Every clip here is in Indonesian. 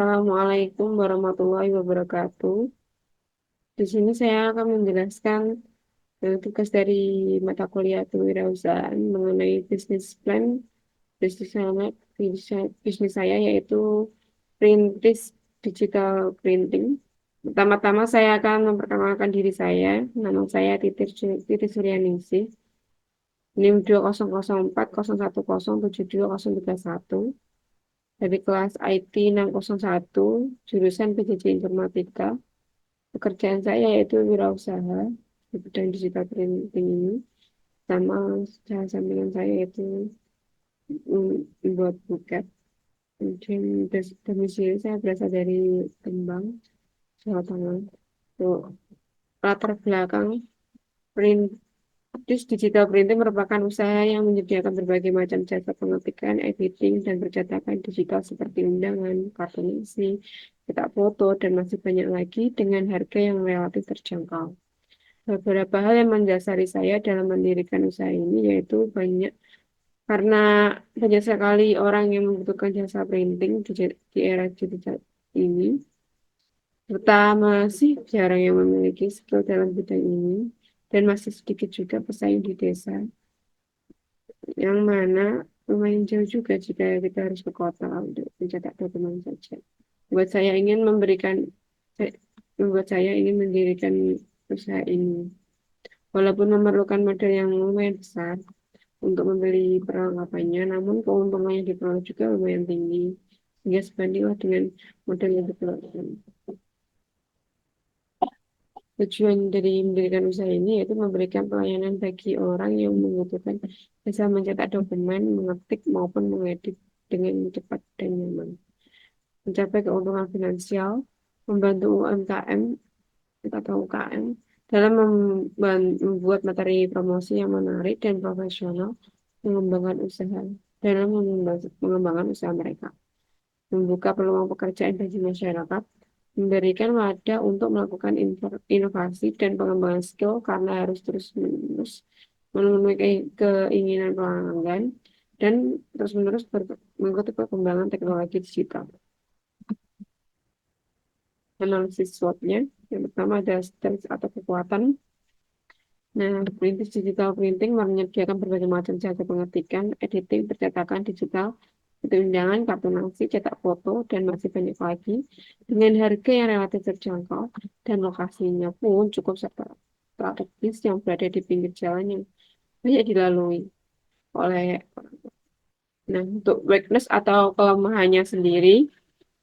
Assalamualaikum warahmatullahi wabarakatuh. Di sini saya akan menjelaskan tugas dari mata kuliah kewirausahaan mengenai bisnis plan, bisnis saya yaitu perintis digital printing. Pertama-tama saya akan memperkenalkan diri saya. Nama saya Titi Suryaningsih. NIM 20040172031 dari kelas IT 601 jurusan PJJ Informatika. Pekerjaan saya yaitu wirausaha di bidang digital printing ini. Sama usaha sampingan saya yaitu membuat buket. Kemudian domisili saya berasal dari Kembang, Jawa Tengah. Untuk latar belakang digital printing merupakan usaha yang menyediakan berbagai macam jasa pengetikan, editing, dan percetakan digital seperti undangan, kartu isi, cetak foto, dan masih banyak lagi dengan harga yang relatif terjangkau. Beberapa hal yang mendasari saya dalam mendirikan usaha ini yaitu karena banyak sekali orang yang membutuhkan jasa printing di era digital ini. Pertama sih jarang yang memiliki skill dalam bidang ini dan masih sedikit juga pesaing di desa yang mana lumayan jauh juga jika kita harus ke kota untuk mencetak dokumen saja. Buat saya ingin memberikan saya- Membuat saya ingin mendirikan usaha ini. Walaupun memerlukan modal yang lumayan besar untuk membeli perlengkapannya, namun keuntungan yang diperoleh juga lumayan tinggi, sehingga sebandinglah dengan modal yang diperlukan. Tujuan dari mendirikan usaha ini yaitu memberikan pelayanan bagi orang yang membutuhkan bisa mencetak dokumen, mengetik, maupun mengedit dengan cepat dan nyaman. Mencapai keuntungan finansial, membantu UMKM atau UKM dalam membuat materi promosi yang menarik dan profesional, mengembangkan usaha dalam mengembangkan usaha mereka, membuka peluang pekerjaan bagi masyarakat, memberikan wadah untuk melakukan inovasi dan pengembangan skill karena harus terus-menerus memenuhi keinginan pelanggan dan terus-menerus mengikuti perkembangan teknologi digital. Analisis SWOT-nya, yang pertama ada strength atau kekuatan. Nah, perintis digital printing menyediakan berbagai macam jasa pengetikan, editing, percetakan digital, seperti undangan, kartu nasi, cetak foto, dan masih banyak lagi, dengan harga yang relatif terjangkau, dan lokasinya pun cukup strategis yang berada di pinggir jalan yang banyak dilalui oleh. Nah, untuk weakness atau kelemahannya sendiri,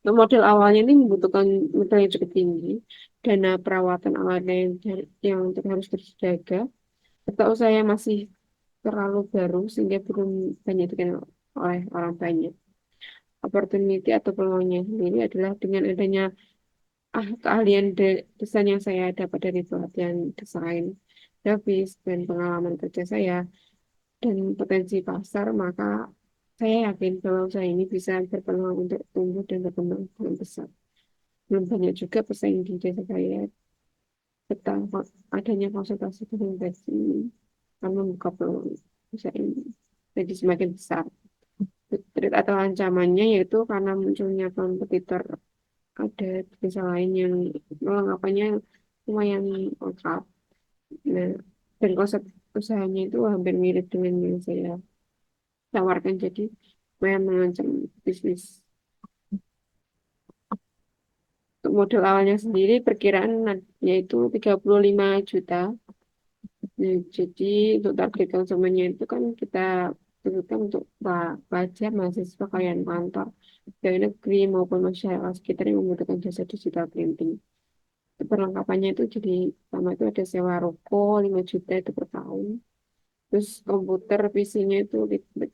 untuk model awalnya ini membutuhkan modal yang cukup tinggi, dana perawatan alatnya yang harus terjaga, atau saya masih terlalu baru sehingga belum banyak dikenal oleh orang banyak. Opportunity atau peluangnya sendiri adalah dengan adanya keahlian desain yang saya dapat dari pelatihan desain grafis dan pengalaman kerja saya dan potensi pasar, maka saya yakin bahwa usaha ini bisa berpeluang untuk tumbuh dan berkembang dengan besar. Belum banyak juga pesaing di desa saya serta adanya konsultasi dengan ini akan membuka peluang usaha ini jadi semakin besar. Threat atau ancamannya yaitu karena munculnya kompetitor, ada desa lain yang melengkapinya lumayan lengkap. Nah, dan konsep usahanya itu hampir mirip dengan yang saya tawarkan, jadi lumayan mengancam bisnis. Untuk modal awalnya sendiri perkiraan yaitu 35 juta. Nah, jadi untuk target konsumennya itu kan kita tentukan untuk pelajar, mahasiswa, karyawan kantor, pegawai negeri maupun masyarakat sekitar yang membutuhkan jasa digital printing. Perlengkapannya itu jadi pertama itu ada sewa ruko 5 juta itu per tahun. Terus komputer PC-nya itu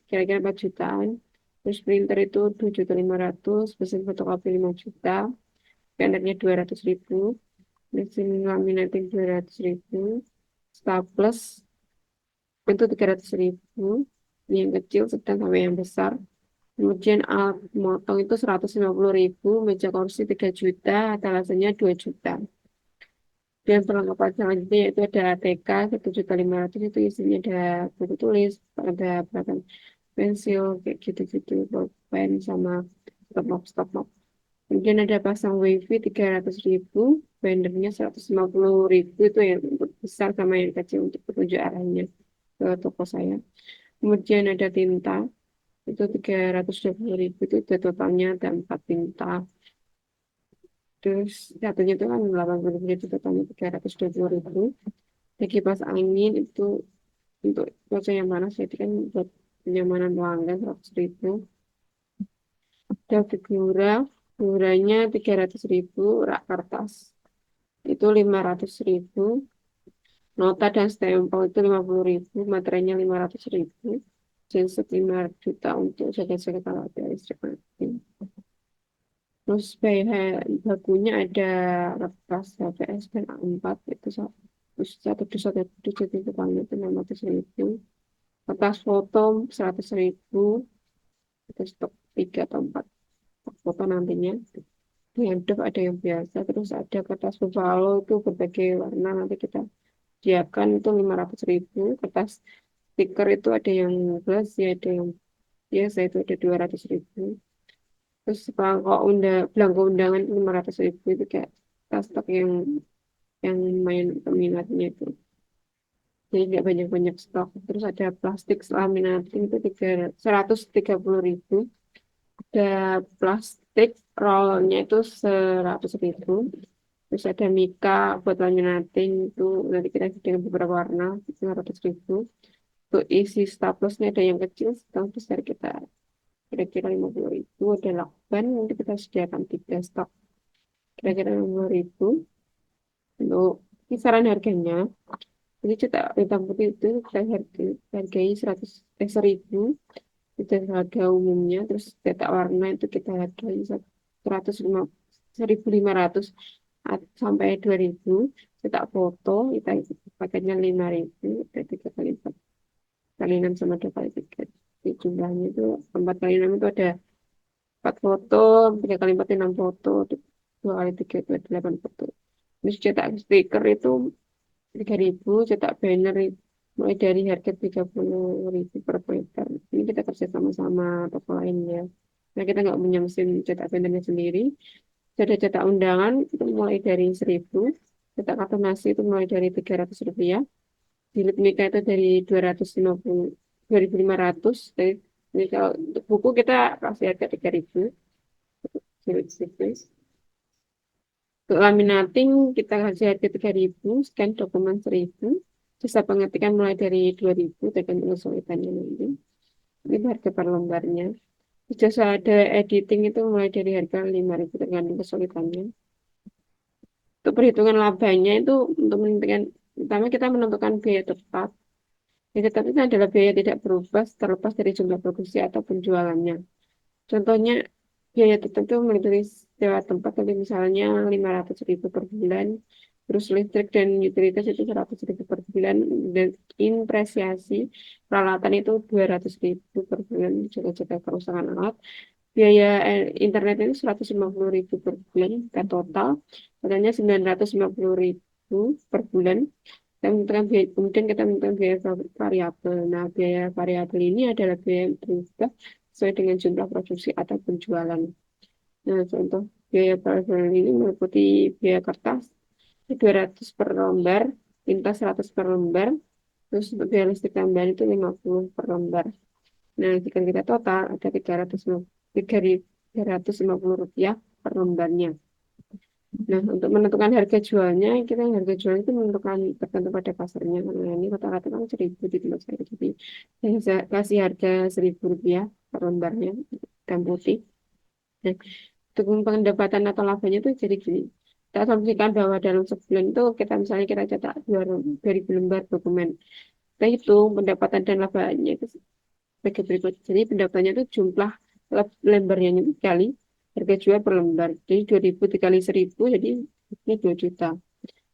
kira-kira 4 jutaan. Terus printer itu 2.500.000, mesin fotokopi 5 juta, scannernya 200.000, mesin laminating 200.000, staples itu 300.000, yang kecil, sedang, sampai yang besar. Kemudian alat motong itu 150.000, meja kursi 3 juta, talasannya 2 juta. Dan perlengkapan selanjutnya yaitu ada ATK 1.500.000, itu isinya ada buku tulis, ada peralatan pensil, kayak gitu-gitu, pulpen sama stop map. Kemudian ada pasang wifi 300.000, bannernya 150.000 itu yang untuk besar sama yang kecil untuk petunjuk arahnya ke toko saya. Kemudian ada tinta, itu 320.000, itu udah totalnya ada 4 tinta. Terus satunya itu kan 80.000, itu totalnya 320.000. Ada kipas angin itu untuk cuaca yang panas, jadi kan buat kenyamanan pelanggan 100.000. Ada figuranya 300.000, rak kertas itu 500.000, nota dan stempel itu 50.000, materinya 500.000, genset 5 juta untuk jaga-jaga kalau ada listrik mati. Terus bakunya ada kertas HVS dan A4 itu terus satu dijat itu paling itu 600.000, kertas foto 100.000, itu stok 3 atau 4 foto nantinya. Yang def ada yang biasa, terus ada kertas buffalo itu berbagai warna, nanti kita siapkan itu 500.000. Kertas stiker itu ada yang glass ya, ada yang biasa itu ada 200.000. Terus belangko undangan 500.000, itu kayak tas stok yang main peminatnya itu, jadi nggak banyak-banyak stok. Terus ada plastik laminating itu 130.000. Ada plastik rollnya itu 100.000. Terus ada Mika buat laminating itu nanti kita dengan beberapa warna 500.000. Untuk isi staplesnya ada yang kecil, sedang besar kita kira-kira 50.000. Ada lakban nanti kita sediakan 3 stok kira-kira 50.000. Untuk kisaran harganya, jadi cetak hitam putih itu kita hargai 1.000 itu harga umumnya. Terus cetak warna itu kita hargai 1.500 sampai 2.000. Cetak foto kita paketnya 5.000, ada 3 kali 4 kali 6 sama 2 kali 3. Jadi jumlahnya itu 4 kali 6 itu ada 4 foto, 3 kali 4 itu 6 foto, 2 kali 3 itu 8 foto. Terus cetak stiker itu 3.000, cetak banner mulai dari harga 30.000 per meter. Ini kita kerja sama-sama toko lainnya. Nah, kita nggak punya mesin cetak bannernya sendiri. Jadi cetak undangan itu mulai dari 1.000, cetak kartu nasi itu mulai dari 300 rupiah, jilid mika itu dari 250, 2.500. Jadi ini kalau untuk buku kita kasih harga 3.000 jilid situs. Untuk laminating kita kasih harga 3.000, scan dokumen 1.000, jasa pengetikan mulai dari 2.000 tergantung kesulitannya nanti. Ini harga per lembarnya. Jasa ada editing itu mulai dari harga 5.000 tergantung kesulitannya. Untuk perhitungan labanya itu untuk menentukan, pertama kita menentukan biaya tetap. Biaya tetap itu adalah biaya tidak berubah terlepas dari jumlah produksi atau penjualannya. Contohnya biaya tetap itu meliputi sewa tempat, tapi misalnya 500.000 per bulan, terus listrik dan utilitas itu 100.000 per bulan, dan impresiasi peralatan itu 200.000 per bulan, jaga-jaga kerusakan alat. Biaya internet itu 150.000 per bulan, kita total totalnya 950.000 per bulan. Kemudian kita menentukan biaya variabel. Nah, biaya variabel ini adalah biaya yang berubah sesuai dengan jumlah produksi atau penjualan. Nah, contoh biaya variabel ini meliputi biaya kertas 200 per lembar, tinta 100 per lembar, terus untuk biaya listrik tambahan itu 50 per lembar. Nah, jika kita total ada 350 rupiah per lembarnya. Nah, untuk menentukan harga jualnya, kita harga jual itu menentukan tergantung pada pasarnya. Nah, ini rata-rata kan 1.000 di tempat saya. Jadi, saya bisa kasih harga 1.000 rupiah per lembarnya, dan putih. Nah, untuk pendapatan atau labanya itu jadi gini. Kita asumsikan bahwa dalam sebulan itu misalnya kita cetak 2.000 lembar dokumen. Kita hitung pendapatan dan labanya itu sebagai berikut. Jadi pendapatannya itu jumlah lembarnya itu kali harga jual per lembar. Jadi 2.000 dikali 1.000, jadi ini 2 juta.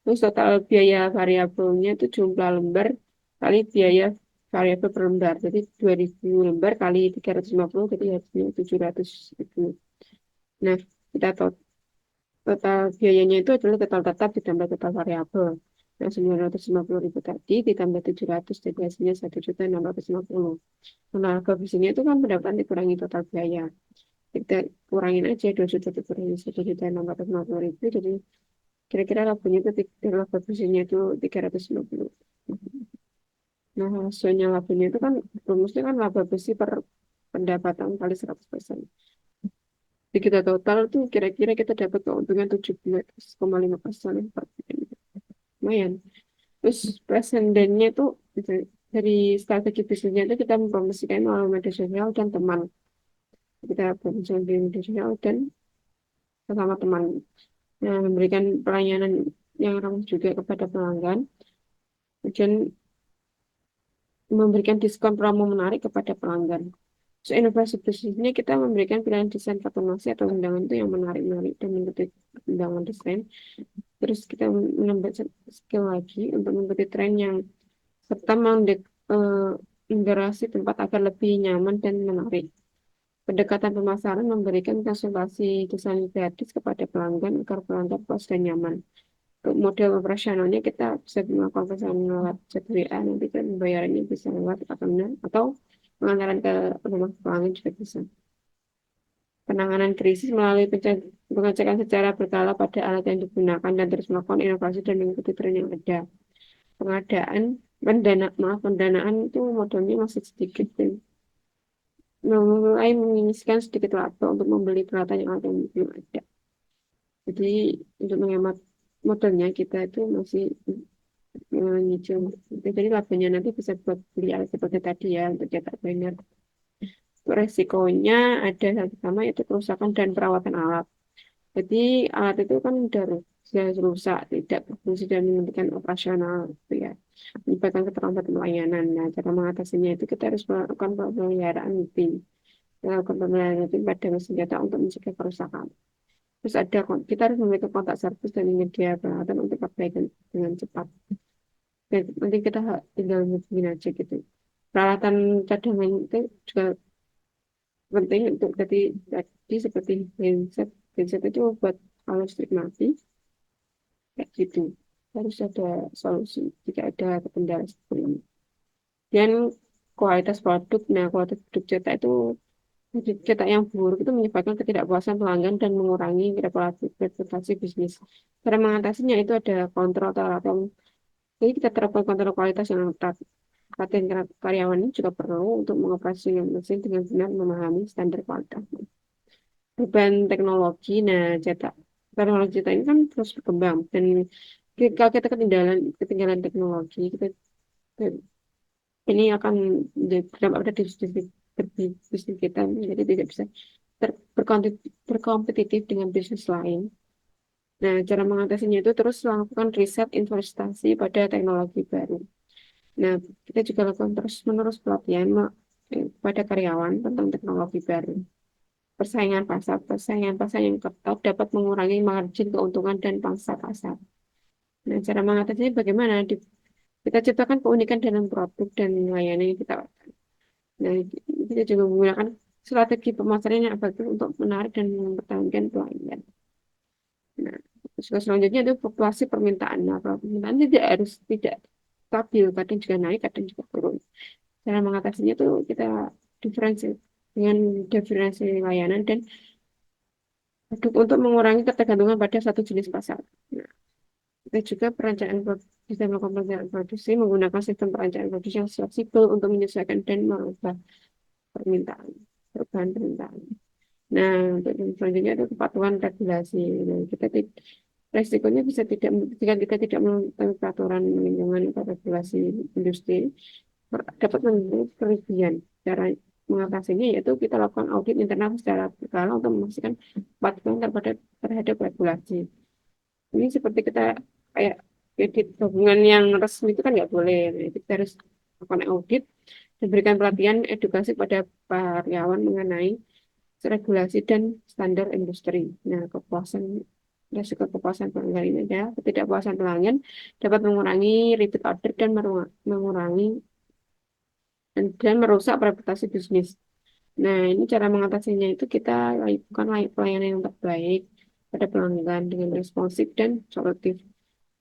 Terus total biaya variabelnya itu jumlah lembar kali biaya variabel per lembar. Jadi 2.000 lembar kali 350, jadi hasilnya 700 ribu. Nah, kita total biayanya itu adalah total tetap ditambah total variabel. Nah, 950.000 tadi ditambah 700, jadi hasilnya 1.650.000. Nah, ke sini itu kan pendapatan dikurangi total biaya. kita kurangin aja 2 juta dikurangi 1.650.000, jadi kira-kira labanya itu laba bersihnya itu 350. Nah, hasilnya labanya itu kan rumusnya kan laba bersih per pendapatan kali 100%. Jadi kita total tuh kira-kira kita dapat keuntungan 17,5% per bulan. Lumayan. Terus presidennya itu dari strategi bisnisnya itu kita mempromosikan melalui media sosial dan teman. Kita promosi di media sosial dan bersama teman. Nah, memberikan pelayanan yang ramah juga kepada pelanggan. Dan memberikan diskon promo menarik kepada pelanggan. So, inovasi bisnis ini kita memberikan pilihan desain fotonasi atau undangan itu yang menarik-menarik dan mengikuti undangan desain. Terus kita menambah skill lagi untuk mengikuti tren yang serta menggerasi tempat agar lebih nyaman dan menarik. Pendekatan pemasaran memberikan konsultasi desain gratis kepada pelanggan agar pelanggan puas dan nyaman. Untuk model operasionalnya kita bisa melakukan pesanan lewat chat WA, nanti kan pembayarannya bisa lewat atau pengantaran ke rumah pelanggan juga bisa. Penanganan krisis melalui pengecekan secara berkala pada alat yang digunakan dan terus melakukan inovasi dan mengikuti tren yang ada. Pengadaan pendanaan itu modalnya masih sedikit dan mulai menyisakan sedikit laba untuk membeli peralatan yang ada belum ada. Jadi untuk menghemat modalnya kita itu masih nyicil. Jadi labanya nanti bisa buat beli alat seperti tadi ya untuk cetak banner. Resikonya ada yang pertama yaitu kerusakan dan perawatan alat. Jadi alat itu kan udah rusak, tidak berfungsi dan menghentikan operasional, gitu ya. Menyebabkan keterlambatan pelayanan. Nah, cara mengatasinya itu kita harus melakukan pemeliharaan rutin. Melakukan pemeliharaan rutin pada mesin data untuk mencegah kerusakan. Terus kita harus memiliki kontak servis dan media peralatan untuk perbaikan dengan cepat. Dan nanti kita tinggal hubungin aja gitu. Peralatan cadangan itu juga penting untuk tadi seperti genset itu buat kalau listrik mati kayak gitu. Harus ada solusi jika ada kendala seperti ini. Dan kualitas produk, nah kualitas produk cetak itu cetak yang buruk itu menyebabkan ketidakpuasan pelanggan dan mengurangi reputasi bisnis. Cara mengatasinya itu ada kontrol atau jadi kita terapkan kontrol kualitas yang ketat. Pelatihan karyawan ini juga perlu untuk mengoperasikan mesin dengan benar memahami standar kualitas. Perubahan teknologi, nah teknologi cetak ini kan terus berkembang dan kalau kita ketinggalan teknologi, ini akan berdampak pada bisnis kita, jadi tidak bisa berkompetitif dengan bisnis lain. Nah, cara mengatasinya itu terus melakukan riset investasi pada teknologi baru. Nah, kita juga lakukan terus-menerus pelatihan pada karyawan tentang teknologi baru. Persaingan pasar yang ketat dapat mengurangi margin keuntungan dan pangsa pasar. Nah, cara mengatasinya bagaimana? Kita ciptakan keunikan dalam produk dan layanan yang kita. Nah, kita juga menggunakan strategi pemasaran yang efektif untuk menarik dan mempertahankan pelanggan. Nah, terus selanjutnya itu fluktuasi permintaan. Nah, permintaan tidak stabil, kadang juga naik, kadang juga turun. Cara mengatasinya itu kita diferensi dengan diferensi layanan dan untuk mengurangi ketergantungan pada satu jenis pasar. Nah, kita juga bisa melakukan perencanaan produksi menggunakan sistem perencanaan produksi yang fleksibel untuk menyesuaikan dan mengubah permintaan, perubahan permintaan. Nah, untuk yang selanjutnya itu kepatuhan regulasi. Nah, resikonya bisa tidak jika kita tidak mengetahui peraturan lingkungan atau regulasi industri dapat menimbulkan kerugian. Cara mengatasinya yaitu kita lakukan audit internal secara berkala untuk memastikan kepatuhan terhadap regulasi. Ini seperti kita kayak kredit gabungan yang resmi itu kan nggak boleh. Nah, kita harus melakukan audit dan berikan pelatihan edukasi pada karyawan mengenai regulasi dan standar industri. Nah, resiko kepuasan pelanggan ini adalah ketidakpuasan pelanggan dapat mengurangi repeat order dan mengurangi dan merusak reputasi bisnis. Nah, ini cara mengatasinya itu kita lakukan pelayanan yang terbaik pada pelanggan dengan responsif dan solutif.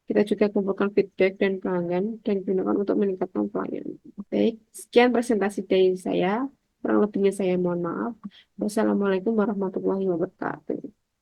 Kita juga kumpulkan feedback dan pelanggan dan gunakan untuk meningkatkan pelayanan. Baik, sekian presentasi dari saya. Kurang lebihnya saya mohon maaf. Wassalamualaikum warahmatullahi wabarakatuh.